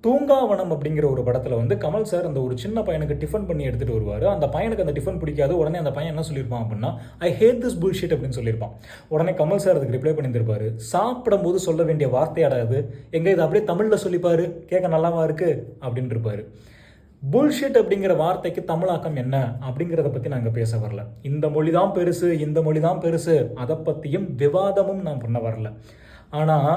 தூங்காவனம் அப்படிங்கிற ஒரு படத்தில் வந்து கமல் சார் அந்த ஒரு சின்ன பையனுக்கு டிஃபன் பண்ணி எடுத்துகிட்டு வருவார். அந்த பையனுக்கு அந்த டிஃபன் பிடிக்காது. உடனே அந்த பையன் என்ன சொல்லியிருப்பான் அப்படின்னா, ஐ ஹேட் திஸ் புல்ஷிட் அப்படின்னு சொல்லியிருப்பான். உடனே கமல் சார் அதுக்கு ரிப்ளை பண்ணியிருப்பாரு, சாப்பிடும்போது சொல்ல வேண்டிய வார்த்தையாடாது, எங்கே இதை அப்படியே தமிழில் சொல்லிப்பாரு, கேட்க நல்லாவா இருக்கு அப்படின்னு இருப்பாரு. புல்ஷிட் அப்படிங்கிற வார்த்தைக்கு தமிழாக்கம் என்ன அப்படிங்கிறத பற்றி நாங்கள் பேச வரல. இந்த மொழி தான் பெருசு, இந்த மொழி தான் பெருசு, அதை பற்றியும் விவாதமும் நான் பண்ண வரல. ஆனால்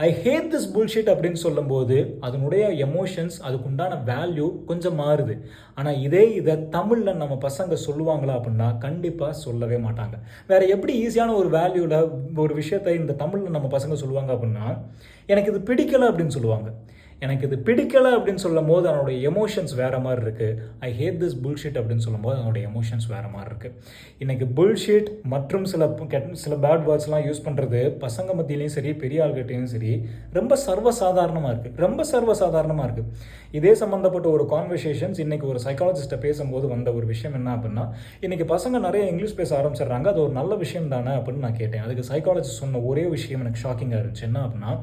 ஐ ஹேட் திஸ் புல்ஷிட் அப்படின்னு சொல்லும்போது அதனுடைய எமோஷன்ஸ், அதுக்குண்டான வேல்யூ கொஞ்சம் மாறுது. ஆனால் இதை தமிழில் நம்ம பசங்க சொல்லுவாங்களா அப்படின்னா கண்டிப்பாக சொல்லவே மாட்டாங்க. வேறு எப்படி ஈஸியான ஒரு வேல்யூவில் ஒரு விஷயத்தை இந்த தமிழில் நம்ம பசங்க சொல்லுவாங்க அப்படின்னா, எனக்கு இது பிடிக்கலை அப்படின்னு சொல்லுவாங்க. எனக்கு இது பிடிக்கலை அப்படின்னு சொல்லும் போது அதனுடைய எமோஷன்ஸ் வேறு மாதிரி இருக்குது. ஐ ஹேட் திஸ் புல்ஷிட் அப்படின்னு சொல்லும்போது அதனுடைய எமோஷன்ஸ் வேறு மாதிரி இருக்குது. இன்றைக்கி புல்ஷிட் மற்றும் சில பேட் வேர்ட்ஸ்லாம் யூஸ் பண்ணுறது பசங்க மத்தியிலையும் சரி, பெரிய ஆள்கிட்டையும் சரி, ரொம்ப சர்வசாதாரணமாக இருக்குது. இதே சம்மந்தப்பட்ட ஒரு கான்வர்சேஷன்ஸ் இன்றைக்கி ஒரு சைக்காலஜிஸ்ட்டை பேசும்போது வந்த ஒரு விஷயம் என்ன அப்படின்னா, இன்றைக்கி பசங்க நிறைய இங்கிலீஷ் பேச ஆரம்பிச்சிடுறாங்க, அது ஒரு நல்ல விஷயம் தானே அப்படின்னு நான் கேட்டேன். அதுக்கு சைக்காலஜிஸ்ட் சொன்ன ஒரே விஷயம் எனக்கு ஷாக்கிங்காக இருந்துச்சு. என்ன அப்படின்னா,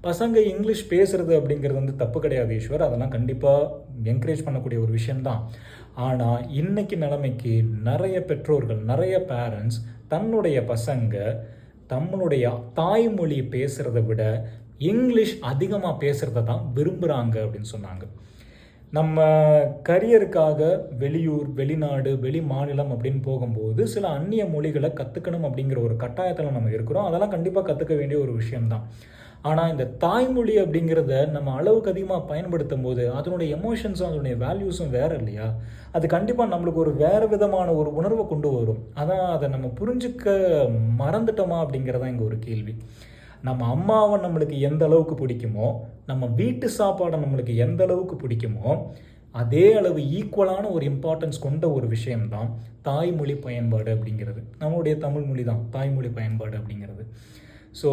பசங்க இங்கிலீஷ் பேசுகிறது அப்படிங்கிறது வந்து தப்பு கிடையாது ஈஸ்வர், அதெல்லாம் கண்டிப்பாக என்கரேஜ் பண்ணக்கூடிய ஒரு விஷயம்தான். ஆனால் இன்னைக்கு நிலைமைக்கு நிறைய பெற்றோர்கள், நிறைய பேரண்ட்ஸ் தன்னுடைய பசங்க தம்முடைய தாய்மொழி பேசுகிறத விட இங்கிலீஷ் அதிகமாக பேசுகிறத தான் விரும்புகிறாங்க அப்படின்னு சொன்னாங்க. நம்ம கரியருக்காக வெளியூர், வெளிநாடு, வெளி மாநிலம் அப்படின்னு போகும்போது சில அந்நிய மொழிகளை கற்றுக்கணும் அப்படிங்கிற ஒரு கட்டாயத்தில் நம்ம இருக்கிறோம். அதெல்லாம் கண்டிப்பாக கற்றுக்க வேண்டிய ஒரு விஷயம்தான். ஆனால் இந்த தாய்மொழி அப்படிங்கிறத நம்ம அளவுக்கு அதிகமாக பயன்படுத்தும் போது அதனுடைய எமோஷன்ஸும் அதனுடைய வேல்யூஸும் வேறு இல்லையா? அது கண்டிப்பாக நம்மளுக்கு ஒரு வேறு விதமான ஒரு உணர்வை கொண்டு வரும். அதான் அதை நம்ம புரிஞ்சுக்க மறந்துட்டோமா அப்படிங்கிறதான் இங்கே ஒரு கேள்வி. நம்ம அம்மாவை நம்மளுக்கு எந்த அளவுக்கு பிடிக்குமோ, நம்ம வீட்டு சாப்பாடை நம்மளுக்கு எந்த அளவுக்கு பிடிக்குமோ, அதே அளவு ஈக்குவலான ஒரு இம்பார்ட்டன்ஸ் கொண்ட ஒரு விஷயம்தான் தாய்மொழி பயன்பாடு அப்படிங்கிறது. நம்மளுடைய தமிழ் மொழி தான் தாய்மொழி பயன்பாடு அப்படிங்கிறது. ஸோ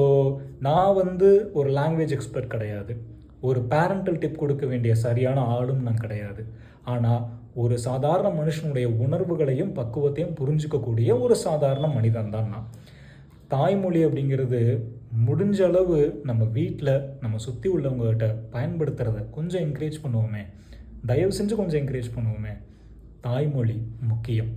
நான் வந்து ஒரு லாங்குவேஜ் எக்ஸ்பர்ட் கிடையாது, ஒரு பேரண்டல் டிப் கொடுக்க வேண்டிய சரியான ஆளும் நான் கிடையாது. ஆனால் ஒரு சாதாரண மனுஷனுடைய உணர்வுகளையும் பக்குவத்தையும் புரிஞ்சிக்கக்கூடிய ஒரு சாதாரண மனிதன் தான் நான். தாய்மொழி அப்படிங்கிறது முடிஞ்ச அளவு நம்ம வீட்டில் நம்ம சுற்றி உள்ளவங்ககிட்ட பயன்படுத்துகிறத கொஞ்சம் என்கரேஜ் பண்ணுவோமே, தயவு செஞ்சு கொஞ்சம் என்கரேஜ் பண்ணுவோமே. தாய்மொழி முக்கியம்.